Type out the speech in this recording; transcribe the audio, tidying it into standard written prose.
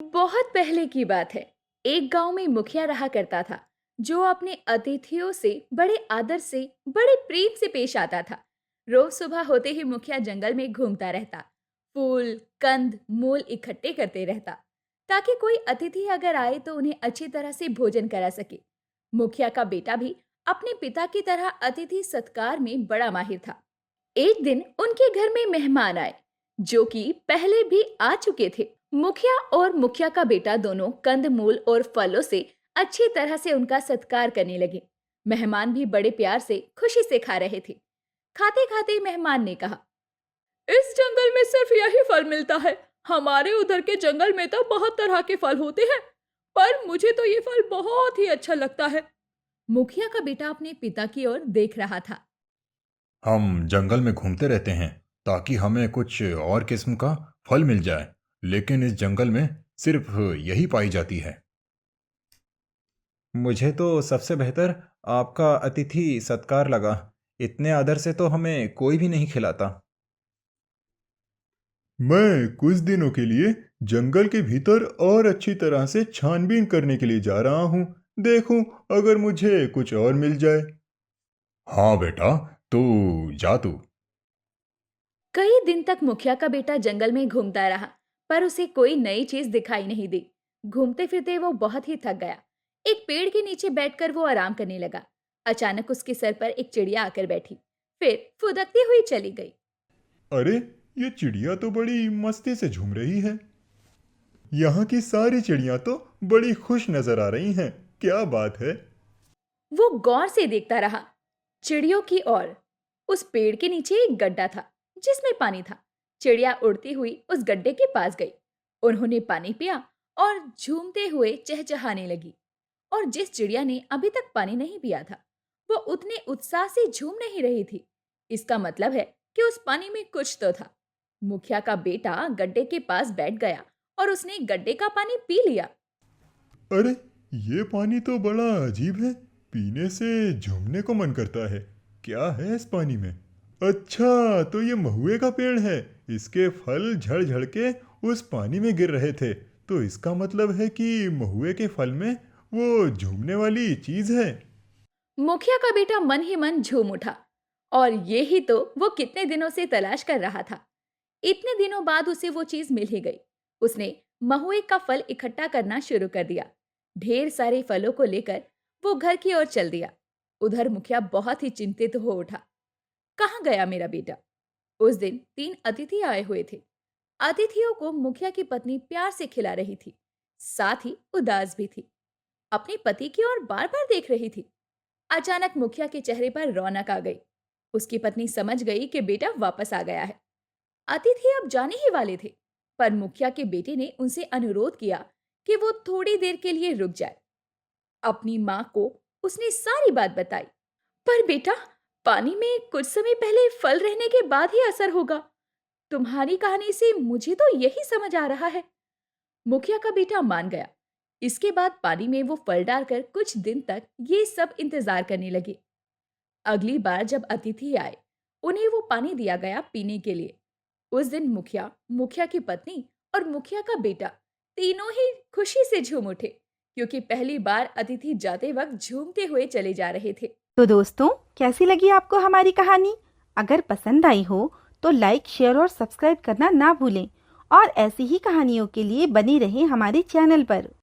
बहुत पहले की बात है। एक गांव में मुखिया रहा करता था, जो अपने अतिथियों से बड़े आदर से, बड़े प्रेम से पेश आता था। रोज सुबह होते ही मुखिया जंगल में घूमता रहता, फूल, कंद, मूल इकट्ठे करते रहता, ताकि कोई अतिथि अगर आए तो उन्हें अच्छी तरह से भोजन करा सके। मुखिया का बेटा भी अपने पिता की तरह अतिथि सत्कार में बड़ा माहिर था। एक दिन उनके घर में मेहमान आए, जो कि पहले भी आ चुके थे। मुखिया और मुखिया का बेटा दोनों कंदमूल और फलों से अच्छी तरह से उनका सत्कार करने लगे। मेहमान भी बड़े प्यार से खुशी से खा रहे थे। खाते खाते मेहमान ने कहा, इस जंगल में सिर्फ यही फल मिलता है। हमारे उधर के जंगल में तो बहुत तरह के फल होते हैं, पर मुझे तो ये फल बहुत ही अच्छा लगता है। मुखिया का बेटा अपने पिता की ओर देख रहा था। हम जंगल में घूमते रहते हैं ताकि हमें कुछ और किस्म का फल मिल जाए, लेकिन इस जंगल में सिर्फ यही पाई जाती है। मुझे तो सबसे बेहतर आपका अतिथि सत्कार लगा। इतने आदर से तो हमें कोई भी नहीं खिलाता। मैं कुछ दिनों के लिए जंगल के भीतर और अच्छी तरह से छानबीन करने के लिए जा रहा हूँ। देखूं अगर मुझे कुछ और मिल जाए। हाँ बेटा, तू जा तू। कई दिन तक मुखिया का बेटा जंगल में घूमता रहा, पर उसे कोई नई चीज दिखाई नहीं दी। घूमते फिरते वो बहुत ही थक गया। एक पेड़ के नीचे बैठकर वो आराम करने लगा। अचानक उसके सर पर एक चिड़िया आकर बैठी, फिर फुदकती हुई चली गई। अरे, ये चिड़िया तो बड़ी मस्ती से झूम रही है। यहाँ की सारी चिड़िया तो बड़ी खुश नजर आ रही हैं। क्या बात है। वो गौर से देखता रहा चिड़ियों की ओर। उस पेड़ के नीचे एक गड्ढा था, जिसमें पानी था। चिड़िया उड़ती हुई उस गड्ढे के पास गई। उन्होंने पानी पिया और झूमते हुए चहचहाने लगी। और जिस चिड़िया ने अभी तक पानी नहीं पिया था, वो उतने उत्साह से झूम नहीं रही थी। इसका मतलब है कि उस पानी में कुछ तो था। मुखिया का बेटा गड्ढे के पास बैठ गया और उसने गड्ढे का पानी पी लिया। अरे, ये पानी तो बड़ा अजीब है। पीने से झूमने को मन करता है। क्या है इस पानी में? अच्छा, तो ये महुए का पेड़ है। इसके फल झड़ झड़ के उस पानी में गिर रहे थे। तो इसका मतलब है कि महुए के फल में वो झूमने वाली चीज है। मुखिया का बेटा मन ही मन झूम उठा, और ये ही तो वो कितने दिनों से तलाश कर रहा था। इतने दिनों बाद उसे वो चीज मिल ही गई। उसने महुए का फल इकट्ठा करना शुरू कर दिया। ढेर सारे फलों को लेकर वो घर की ओर चल दिया। उधर मुखिया बहुत ही चिंतित हो उठा। कहाँ गया मेरा बेटा? उस दिन 3 अतिथि आए हुए थे। अतिथियों को मुखिया की पत्नी प्यार से खिला रही थी, साथ ही उदास भी थी। अपने पति की ओर बार बार देख रही थी। अचानक मुखिया के चेहरे पर रौनक आ गई। उसकी पत्नी समझ गई कि बेटा वापस आ गया है। अतिथि अब जाने ही वाले थे, पर मुखिया के बेटे ने उनसे अनुरोध किया कि वो थोड़ी देर के लिए रुक जाए। अपनी माँ को उसने सारी बात बताई। पर बेटा, पानी में कुछ समय पहले फल रहने के बाद ही असर होगा। तुम्हारी कहानी से मुझे तो यही समझ आ रहा है। मुखिया का बेटा मान गया। इसके बाद पानी में वो फल डालकर कुछ दिन तक ये सब इंतजार करने लगे। अगली बार जब अतिथि आए, उन्हें वो पानी दिया गया पीने के लिए। उस दिन मुखिया, मुखिया की पत्नी और मुखिया का बेटा तीनों ही खुशी से झूम उठे, क्योंकि पहली बार अतिथि जाते वक्त झूमते हुए चले जा रहे थे। तो दोस्तों, कैसी लगी आपको हमारी कहानी? अगर पसंद आई हो तो लाइक, शेयर और सब्सक्राइब करना ना भूलें और ऐसी ही कहानियों के लिए बने रहें हमारे चैनल पर।